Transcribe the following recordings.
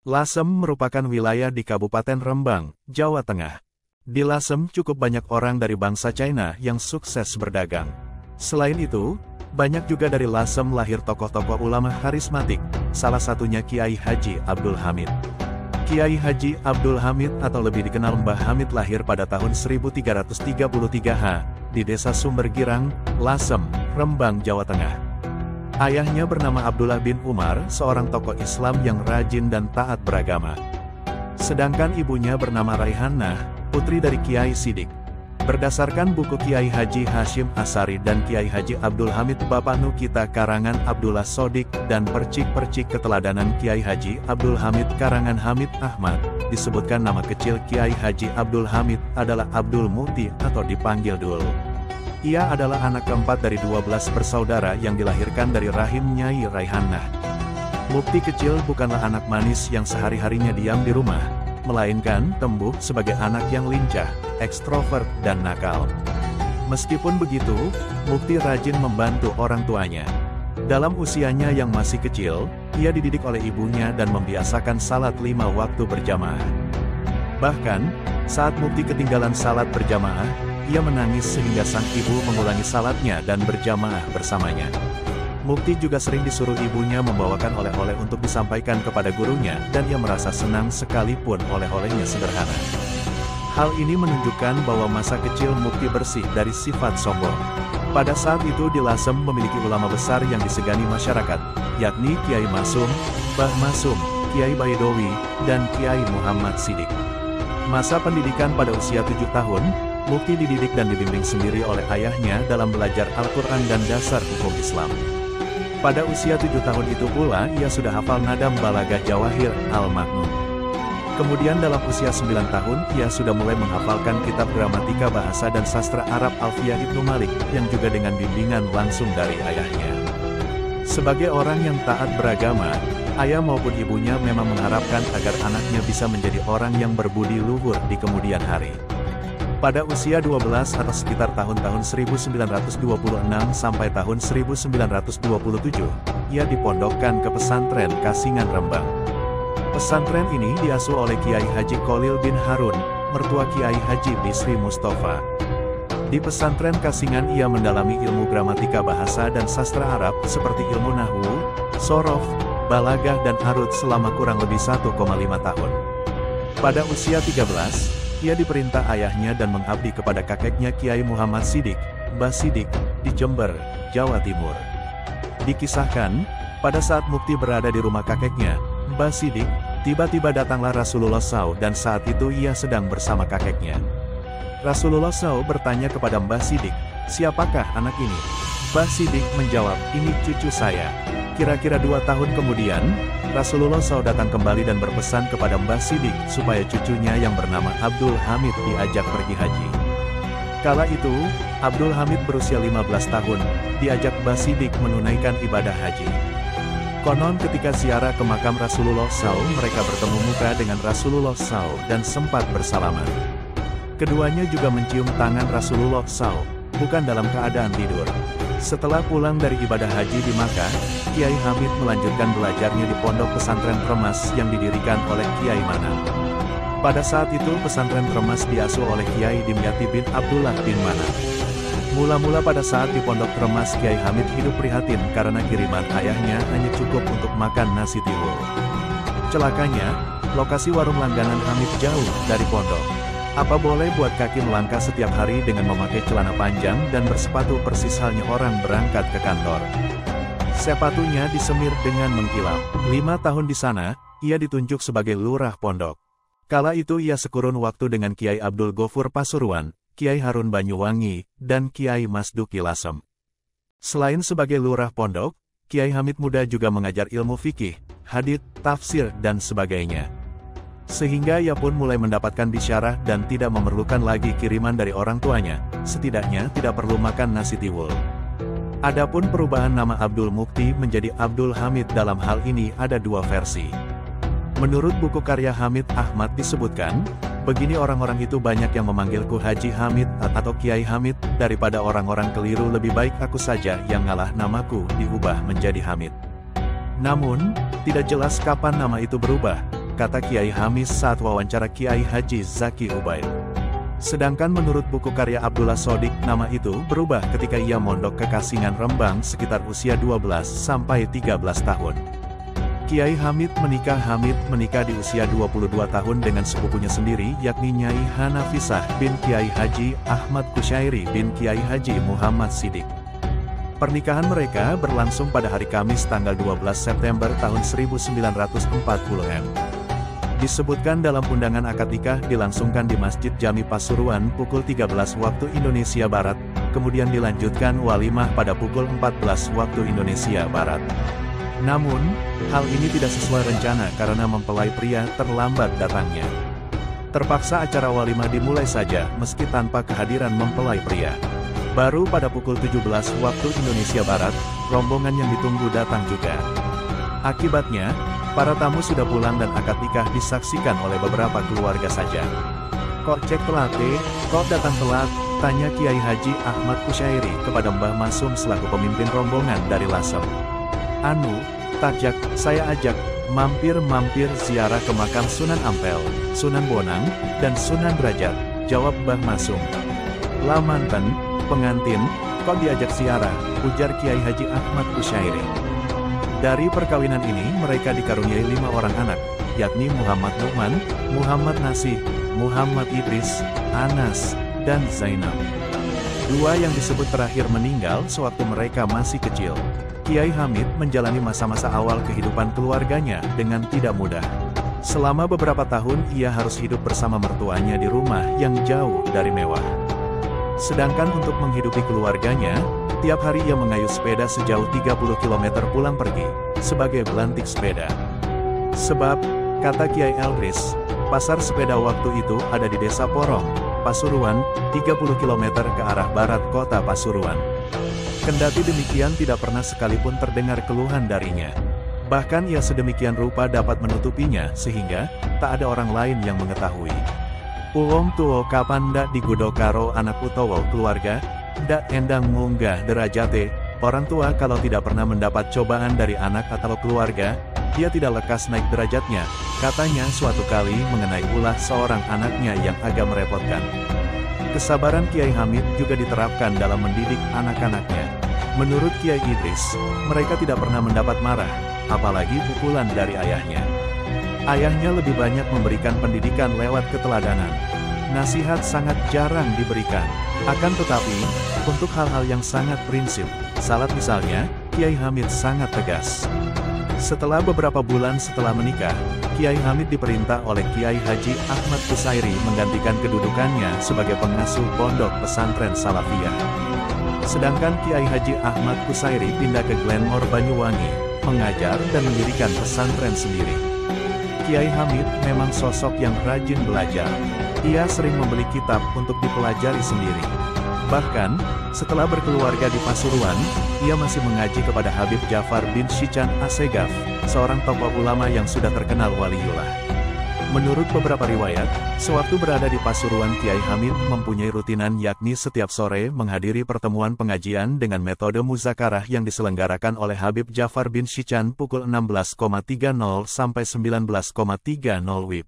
Lasem merupakan wilayah di Kabupaten Rembang, Jawa Tengah. Di Lasem cukup banyak orang dari bangsa China yang sukses berdagang. Selain itu, banyak juga dari Lasem lahir tokoh-tokoh ulama karismatik, salah satunya Kiai Haji Abdul Hamid. Kiai Haji Abdul Hamid atau lebih dikenal Mbah Hamid lahir pada tahun 1333 di Desa Sumber Girang, Lasem, Rembang, Jawa Tengah. Ayahnya bernama Abdullah bin Umar, seorang tokoh Islam yang rajin dan taat beragama. Sedangkan ibunya bernama Raihanah, putri dari Kiai Sidik. Berdasarkan buku Kiai Haji Hashim Asari dan Kiai Haji Abdul Hamid Bapak Nukita karangan Abdullah Sodik dan percik-percik keteladanan Kiai Haji Abdul Hamid karangan Hamid Ahmad, disebutkan nama kecil Kiai Haji Abdul Hamid adalah Abdul Mukti atau dipanggil Dul. Ia adalah anak keempat dari 12 bersaudara yang dilahirkan dari rahim Nyai Raihanah. Mukti kecil bukanlah anak manis yang sehari-harinya diam di rumah, melainkan tumbuh sebagai anak yang lincah, ekstrovert, dan nakal. Meskipun begitu, Mukti rajin membantu orang tuanya. Dalam usianya yang masih kecil, ia dididik oleh ibunya dan membiasakan salat 5 waktu berjamaah. Bahkan, saat Mukti ketinggalan salat berjamaah, ia menangis sehingga sang ibu mengulangi salatnya dan berjamaah bersamanya. Mukti juga sering disuruh ibunya membawakan oleh-oleh untuk disampaikan kepada gurunya dan ia merasa senang sekalipun oleh-olehnya sederhana. Hal ini menunjukkan bahwa masa kecil Mukti bersih dari sifat sombong. Pada saat itu di Lasem memiliki ulama besar yang disegani masyarakat, yakni Kiai Masum, Mbah Masum, Kiai Baidowi, dan Kiai Muhammad Sidik. Masa pendidikan pada usia 7 tahun, Mukti dididik dan dibimbing sendiri oleh ayahnya dalam belajar Al-Quran dan dasar hukum Islam. Pada usia 7 tahun itu pula ia sudah hafal Nadam Balagah Jawahir Al-Maknun. Kemudian dalam usia 9 tahun ia sudah mulai menghafalkan kitab gramatika bahasa dan sastra Arab Alfiyah Ibnu Malik yang juga dengan bimbingan langsung dari ayahnya. Sebagai orang yang taat beragama, ayah maupun ibunya memang mengharapkan agar anaknya bisa menjadi orang yang berbudi luhur di kemudian hari. Pada usia 12 atau sekitar tahun-tahun 1926 sampai tahun 1927, ia dipondokkan ke pesantren Kasingan Rembang. Pesantren ini diasuh oleh Kiai Haji Kholil bin Harun, mertua Kiai Haji Bisri Mustafa. Di pesantren Kasingan ia mendalami ilmu gramatika bahasa dan sastra Arab seperti ilmu nahwu, sorof, balagah dan arud selama kurang lebih 1,5 tahun. Pada usia 13, ia diperintah ayahnya dan mengabdi kepada kakeknya Kiai Muhammad Sidik, Mbah Sidik, di Jember, Jawa Timur. Dikisahkan, pada saat Mukti berada di rumah kakeknya, Mbah Sidik, tiba-tiba datanglah Rasulullah SAW dan saat itu ia sedang bersama kakeknya. Rasulullah SAW bertanya kepada Mbah Sidik, "Siapakah anak ini?" Mbah Sidik menjawab, "Ini cucu saya." Kira-kira 2 tahun kemudian, Rasulullah SAW datang kembali dan berpesan kepada Mbah Sidik supaya cucunya yang bernama Abdul Hamid diajak pergi haji. Kala itu, Abdul Hamid berusia 15 tahun, diajak Mbah Sidik menunaikan ibadah haji. Konon ketika ziarah ke makam Rasulullah SAW, mereka bertemu muka dengan Rasulullah SAW dan sempat bersalaman. Keduanya juga mencium tangan Rasulullah SAW, bukan dalam keadaan tidur. Setelah pulang dari ibadah haji di Makkah, Kiai Hamid melanjutkan belajarnya di pondok pesantren Remas yang didirikan oleh Kiai Manap. Pada saat itu pesantren Remas diasuh oleh Kiai Dimyati bin Abdullah bin Manap. Mula-mula pada saat di pondok Remas Kiai Hamid hidup prihatin karena kiriman ayahnya hanya cukup untuk makan nasi tiwul. Celakanya, lokasi warung langganan Hamid jauh dari pondok. Apa boleh buat kaki melangkah setiap hari dengan memakai celana panjang dan bersepatu persis halnya orang berangkat ke kantor. Sepatunya disemir dengan mengkilap. 5 tahun di sana, ia ditunjuk sebagai lurah pondok. Kala itu ia sekurun waktu dengan Kiai Abdul Ghafur Pasuruan, Kiai Harun Banyuwangi, dan Kiai Masduki Lasem. Selain sebagai lurah pondok, Kiai Hamid muda juga mengajar ilmu fikih, hadits, tafsir, dan sebagainya. Sehingga ia pun mulai mendapatkan bisyarah dan tidak memerlukan lagi kiriman dari orang tuanya, setidaknya tidak perlu makan nasi tiwul. Adapun perubahan nama Abdul Mukti menjadi Abdul Hamid dalam hal ini ada 2 versi. Menurut buku karya Hamid Ahmad disebutkan, begini orang-orang itu banyak yang memanggilku Haji Hamid atau Kiai Hamid, daripada orang-orang keliru lebih baik aku saja yang ngalah namaku diubah menjadi Hamid. Namun, tidak jelas kapan nama itu berubah. kata Kiai Hamid saat wawancara Kiai Haji Zaki Ubaid. Sedangkan menurut buku karya Abdullah Shodiq, nama itu berubah ketika ia mondok ke Kasingan Rembang sekitar usia 12-13 tahun. Kiai Hamid menikah di usia 22 tahun dengan sepupunya sendiri yakni Nyai Hanafisah bin Kiai Haji Ahmad Kusyairi bin Kiai Haji Muhammad Siddiq. Pernikahan mereka berlangsung pada hari Kamis tanggal 12 September tahun 1940 Disebutkan dalam undangan akad nikah dilangsungkan di Masjid Jami Pasuruan pukul 13 waktu Indonesia Barat, kemudian dilanjutkan walimah pada pukul 14 waktu Indonesia Barat. Namun, hal ini tidak sesuai rencana karena mempelai pria terlambat datangnya. Terpaksa acara walimah dimulai saja meski tanpa kehadiran mempelai pria. Baru pada pukul 17 waktu Indonesia Barat, rombongan yang ditunggu datang juga. Akibatnya, para tamu sudah pulang dan akad nikah disaksikan oleh beberapa keluarga saja. "Kok cek telat kok datang telat?" tanya Kiai Haji Ahmad Kusyairi kepada Mbah Masum selaku pemimpin rombongan dari Lasem. "Anu, takjak, saya ajak, mampir ziarah ke makam Sunan Ampel, Sunan Bonang, dan Sunan Derajat," jawab Mbah Masum. "Lah manten, pengantin, kok diajak ziarah?" ujar Kiai Haji Ahmad Kusyairi. Dari perkawinan ini mereka dikaruniai 5 orang anak, yakni Muhammad Nu'man, Muhammad Nasih, Muhammad Idris, Anas, dan Zainab. 2 yang disebut terakhir meninggal sewaktu mereka masih kecil. Kiai Hamid menjalani masa-masa awal kehidupan keluarganya dengan tidak mudah. Selama beberapa tahun ia harus hidup bersama mertuanya di rumah yang jauh dari mewah. Sedangkan untuk menghidupi keluarganya, tiap hari ia mengayuh sepeda sejauh 30 km pulang pergi, sebagai belantik sepeda. Sebab, kata Kiai Elbris, pasar sepeda waktu itu ada di Desa Porong, Pasuruan, 30 km ke arah barat kota Pasuruan. Kendati demikian tidak pernah sekalipun terdengar keluhan darinya. Bahkan ia sedemikian rupa dapat menutupinya sehingga tak ada orang lain yang mengetahui. Uwong tuwo kapan ndak digudo karo anak utawa keluarga, ndak endang munggah derajate, orang tua kalau tidak pernah mendapat cobaan dari anak atau keluarga, dia tidak lekas naik derajatnya, katanya suatu kali mengenai ulah seorang anaknya yang agak merepotkan. Kesabaran Kiai Hamid juga diterapkan dalam mendidik anak-anaknya. Menurut Kiai Idris, mereka tidak pernah mendapat marah, apalagi pukulan dari ayahnya. Ayahnya lebih banyak memberikan pendidikan lewat keteladanan. Nasihat sangat jarang diberikan. Akan tetapi, untuk hal-hal yang sangat prinsip, salat misalnya, Kiai Hamid sangat tegas. Setelah beberapa bulan setelah menikah, Kiai Hamid diperintah oleh Kiai Haji Ahmad Kusyairi menggantikan kedudukannya sebagai pengasuh pondok pesantren Salafiyah. Sedangkan Kiai Haji Ahmad Kusyairi pindah ke Glenmore Banyuwangi, mengajar dan mendirikan pesantren sendiri. Kiai Hamid memang sosok yang rajin belajar. Ia sering membeli kitab untuk dipelajari sendiri. Bahkan, setelah berkeluarga di Pasuruan, ia masih mengaji kepada Habib Ja'far bin Syichan Assegaf, seorang tokoh ulama yang sudah terkenal waliullah. Menurut beberapa riwayat, sewaktu berada di Pasuruan Kiai Hamid mempunyai rutinan yakni setiap sore menghadiri pertemuan pengajian dengan metode muzakarah yang diselenggarakan oleh Habib Ja'far bin Syichan pukul 16.30 sampai 19.30 WIB.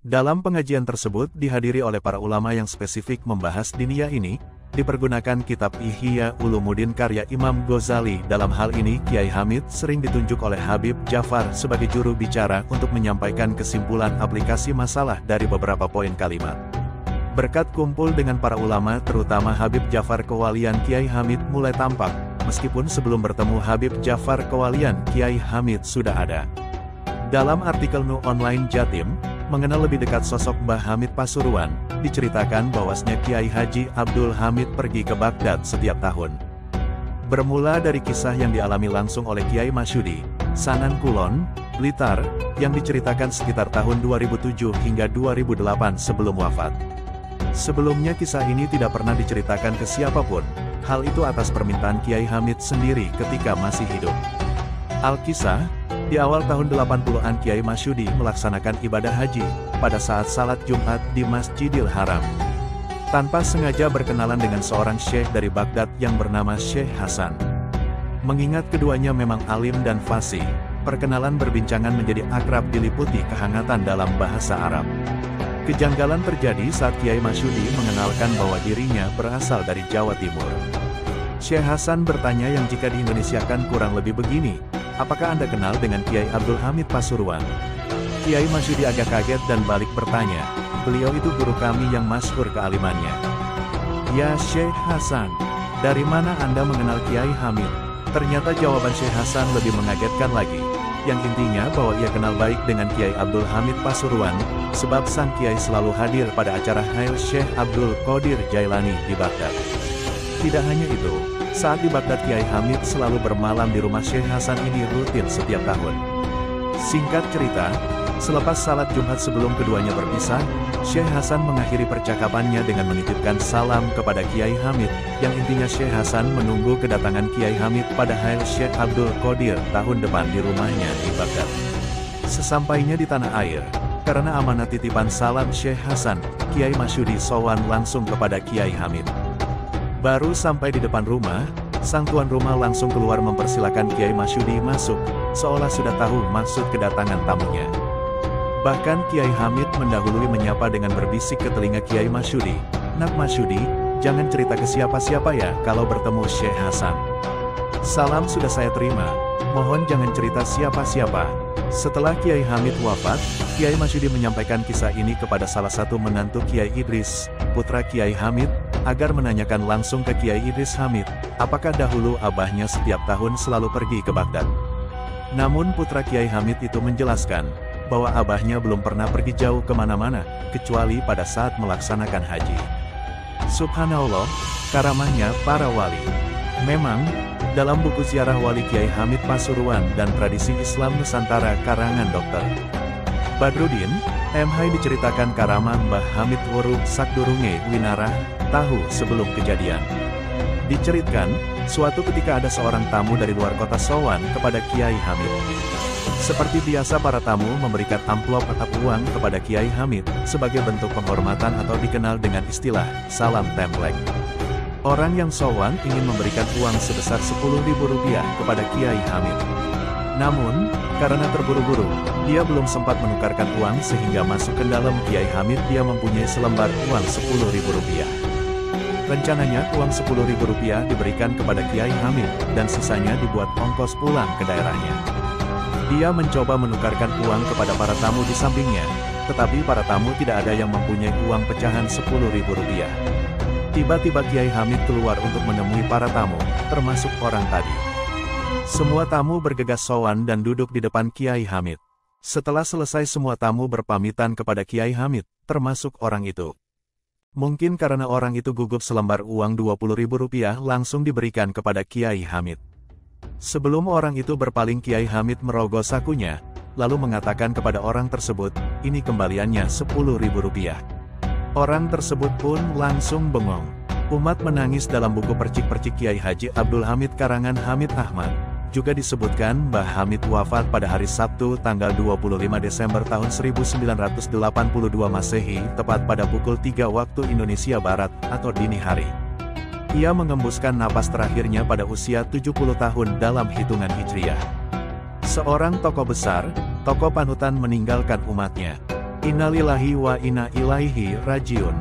Dalam pengajian tersebut dihadiri oleh para ulama yang spesifik membahas diniyah ini, dipergunakan kitab Ihya Ulumuddin karya Imam Ghazali. Dalam hal ini Kiai Hamid sering ditunjuk oleh Habib Ja'far sebagai juru bicara untuk menyampaikan kesimpulan aplikasi masalah dari beberapa poin kalimat. Berkat kumpul dengan para ulama terutama Habib Ja'far kewalian Kiai Hamid mulai tampak, meskipun sebelum bertemu Habib Ja'far kewalian Kiai Hamid sudah ada. Dalam artikel Nu Online Jatim, mengenal lebih dekat sosok Mbah Hamid Pasuruan, diceritakan bahwasanya Kiai Haji Abdul Hamid pergi ke Baghdad setiap tahun. Bermula dari kisah yang dialami langsung oleh Kiai Masyudi, Sanan Kulon, Blitar, yang diceritakan sekitar tahun 2007 hingga 2008 sebelum wafat. Sebelumnya kisah ini tidak pernah diceritakan ke siapapun, hal itu atas permintaan Kiai Hamid sendiri ketika masih hidup. Al-Kisah, di awal tahun 80-an Kiai Masyudi melaksanakan ibadah haji, pada saat salat Jumat di Masjidil Haram. Tanpa sengaja berkenalan dengan seorang syekh dari Baghdad yang bernama Syekh Hasan. Mengingat keduanya memang alim dan fasih, perkenalan berbincangan menjadi akrab diliputi kehangatan dalam bahasa Arab. Kejanggalan terjadi saat Kiai Masyudi mengenalkan bahwa dirinya berasal dari Jawa Timur. Syekh Hasan bertanya yang jika diindonesiakan kurang lebih begini, apakah Anda kenal dengan Kiai Abdul Hamid Pasuruan? Kiai Masyudi agak kaget dan balik bertanya, beliau itu guru kami yang masyhur kealimannya. Ya Syekh Hasan, dari mana Anda mengenal Kiai Hamid? Ternyata jawaban Syekh Hasan lebih mengagetkan lagi. Yang intinya bahwa ia kenal baik dengan Kiai Abdul Hamid Pasuruan, sebab sang Kiai selalu hadir pada acara Hail Syekh Abdul Qadir Jailani di Baghdad. Tidak hanya itu, saat di Baghdad Kiai Hamid selalu bermalam di rumah Syekh Hasan ini rutin setiap tahun. Singkat cerita, selepas salat Jumat sebelum keduanya berpisah, Syekh Hasan mengakhiri percakapannya dengan menitipkan salam kepada Kiai Hamid, yang intinya Syekh Hasan menunggu kedatangan Kiai Hamid pada Hail Syekh Abdul Qadir tahun depan di rumahnya di Baghdad. Sesampainya di tanah air, karena amanat titipan salam Syekh Hasan, Kiai Masyudi sowan langsung kepada Kiai Hamid. Baru sampai di depan rumah, sang tuan rumah langsung keluar mempersilakan Kiai Masyudi masuk, seolah sudah tahu maksud kedatangan tamunya. Bahkan Kiai Hamid mendahului menyapa dengan berbisik ke telinga Kiai Masyudi, "Nak Masyudi, jangan cerita ke siapa-siapa ya kalau bertemu Syekh Hasan. Salam sudah saya terima, mohon jangan cerita siapa-siapa." Setelah Kiai Hamid wafat, Kiai Masyudi menyampaikan kisah ini kepada salah satu menantu Kiai Idris, putra Kiai Hamid, agar menanyakan langsung ke Kiai Idris Hamid, apakah dahulu abahnya setiap tahun selalu pergi ke Baghdad. Namun putra Kiai Hamid itu menjelaskan, bahwa abahnya belum pernah pergi jauh kemana-mana, kecuali pada saat melaksanakan haji. Subhanallah, karamahnya para wali. Memang, dalam buku Ziarah Wali Kiai Hamid Pasuruan dan Tradisi Islam Nusantara karangan Dr. Badrudin, MH diceritakan karamah Mbah Hamid Wuruk Sakdurunge Winarah, tahu sebelum kejadian. Diceritakan, suatu ketika ada seorang tamu dari luar kota sowan kepada Kiai Hamid. Seperti biasa para tamu memberikan amplop atau uang kepada Kiai Hamid, sebagai bentuk penghormatan atau dikenal dengan istilah, salam templek. Orang yang sowan ingin memberikan uang sebesar Rp10.000 kepada Kiai Hamid. Namun, karena terburu-buru, dia belum sempat menukarkan uang sehingga masuk ke dalam Kiai Hamid dia mempunyai selembar uang Rp10.000. Rencananya uang Rp10.000 diberikan kepada Kiai Hamid, dan sisanya dibuat ongkos pulang ke daerahnya. Dia mencoba menukarkan uang kepada para tamu di sampingnya, tetapi para tamu tidak ada yang mempunyai uang pecahan Rp10.000. Tiba-tiba Kiai Hamid keluar untuk menemui para tamu, termasuk orang tadi. Semua tamu bergegas sowan dan duduk di depan Kiai Hamid. Setelah selesai semua tamu berpamitan kepada Kiai Hamid, termasuk orang itu. Mungkin karena orang itu gugup selembar uang Rp20.000 langsung diberikan kepada Kiai Hamid. Sebelum orang itu berpaling Kiai Hamid merogoh sakunya, lalu mengatakan kepada orang tersebut, ini kembaliannya Rp10.000. Orang tersebut pun langsung bengong. Umat menangis. Dalam buku Percik-Percik Kiai Haji Abdul Hamid karangan Hamid Ahmad, juga disebutkan Mbah Hamid wafat pada hari Sabtu tanggal 25 Desember tahun 1982 Masehi, tepat pada pukul 3 waktu Indonesia Barat, atau dini hari. Ia mengembuskan napas terakhirnya pada usia 70 tahun dalam hitungan Hijriah. Seorang tokoh besar, tokoh panutan meninggalkan umatnya. Innalillahi wa inna ilaihi rajiun.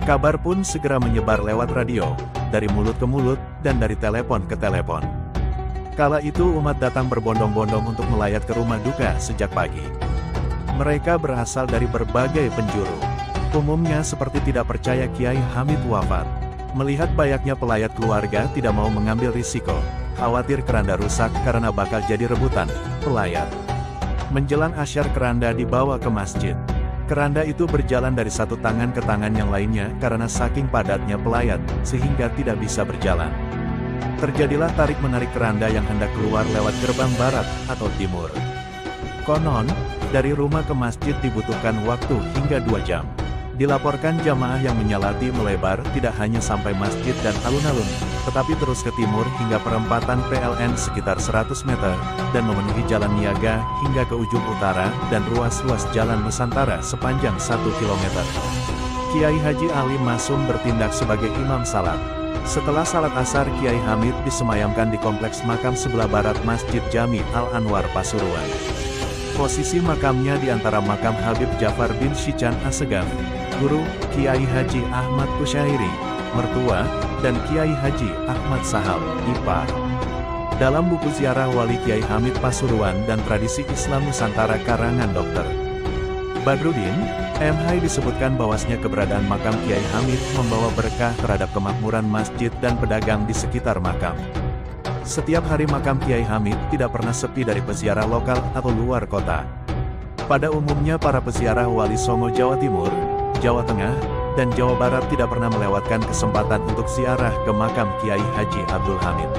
Kabar pun segera menyebar lewat radio, dari mulut ke mulut, dan dari telepon ke telepon. Kala itu umat datang berbondong-bondong untuk melayat ke rumah duka sejak pagi. Mereka berasal dari berbagai penjuru. Umumnya seperti tidak percaya Kiai Hamid wafat. Melihat banyaknya pelayat keluarga tidak mau mengambil risiko, khawatir keranda rusak karena bakal jadi rebutan pelayat. Menjelang asyar keranda dibawa ke masjid. Keranda itu berjalan dari satu tangan ke tangan yang lainnya karena saking padatnya pelayat, sehingga tidak bisa berjalan. Terjadilah tarik-menarik keranda yang hendak keluar lewat gerbang barat atau timur. Konon, dari rumah ke masjid dibutuhkan waktu hingga 2 jam. Dilaporkan jamaah yang menyalati melebar tidak hanya sampai masjid dan alun-alun, tetapi terus ke timur hingga perempatan PLN sekitar 100 meter, dan memenuhi jalan niaga hingga ke ujung utara dan ruas-ruas jalan Nusantara sepanjang 1 km. Kiai Haji Ali Masum bertindak sebagai imam salat. Setelah salat asar, Kiai Hamid disemayamkan di kompleks makam sebelah barat Masjid Jami Al-Anwar Pasuruan. Posisi makamnya di antara makam Habib Ja'far bin Syichan Assegaf, guru, Kiai Haji Ahmad Kusyairi, mertua, dan Kiai Haji Ahmad Sahal, ipar. Dalam buku Ziarah Wali Kiai Hamid Pasuruan dan Tradisi Islam Nusantara karangan Dr. Badrudin, M.H. disebutkan bahwasanya keberadaan makam Kiai Hamid membawa berkah terhadap kemakmuran masjid dan pedagang di sekitar makam. Setiap hari makam Kiai Hamid tidak pernah sepi dari peziarah lokal atau luar kota. Pada umumnya para peziarah Wali Songo Jawa Timur, Jawa Tengah, dan Jawa Barat tidak pernah melewatkan kesempatan untuk ziarah ke makam Kiai Haji Abdul Hamid.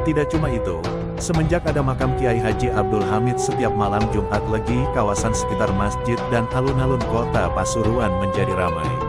Tidak cuma itu, semenjak ada makam Kiai Haji Abdul Hamid, setiap malam Jumat Legi kawasan sekitar masjid dan alun-alun kota Pasuruan menjadi ramai.